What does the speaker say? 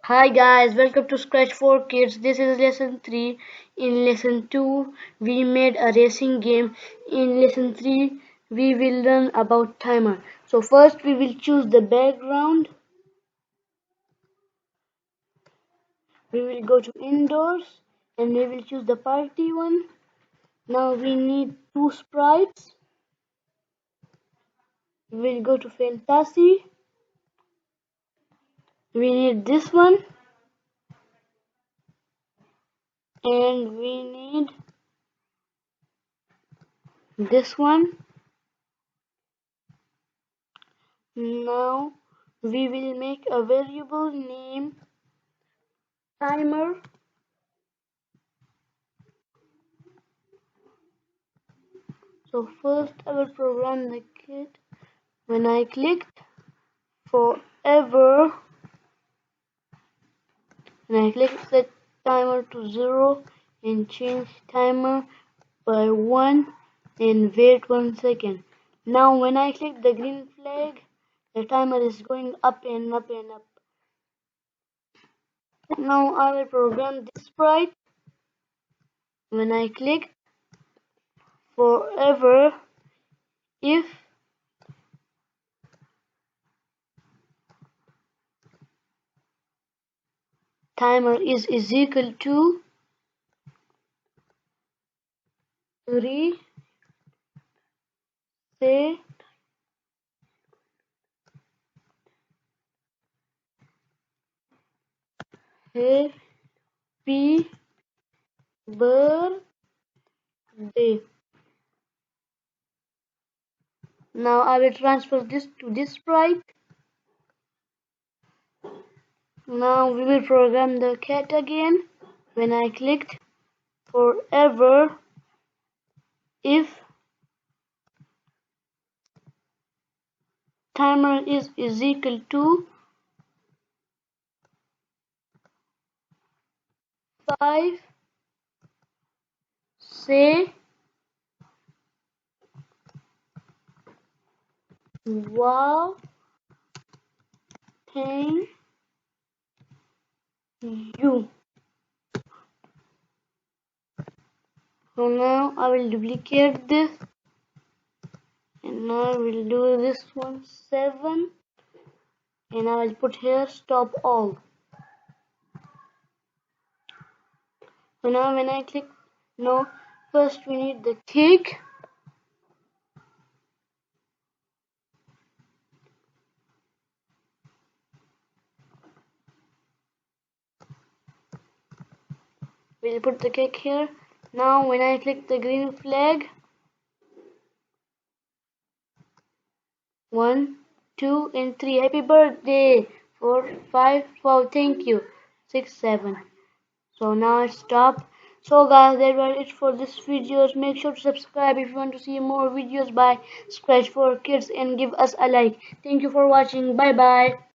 Hi guys, welcome to Scratch for Kids. This is lesson 3. In lesson 2, we made a racing game. In lesson 3, we will learn about timer. So first we will choose the background. We will go to indoors and we will choose the party one. Now we need two sprites. We will go to fantasy. We need this one. And we need this one. Now we will make a variable name timer. So first I will program the kit. When I clicked forever, and I click set timer to 0 and change timer by 1 and wait 1 second. Now when I click the green flag, the timer is going up and up and up. Now I will program this sprite. When I click forever, if timer is equal to 3, say happy birthday. Now I will transfer this to this sprite. Now we will program the cat again. When I clicked forever, if timer is equal to 5, say wow, thank you. So now I will duplicate this and now I will do this one 7 and I will put here stop all. So now when I click no, first we need the cake. We'll put the cake here. Now when I click the green flag, 1, 2 and 3, happy birthday, 4, 5, wow, thank you, 6, 7. So now I stop. So guys, that was it for this videos. Make sure to subscribe if you want to see more videos by Scratch for Kids and give us a like. Thank you for watching. Bye bye.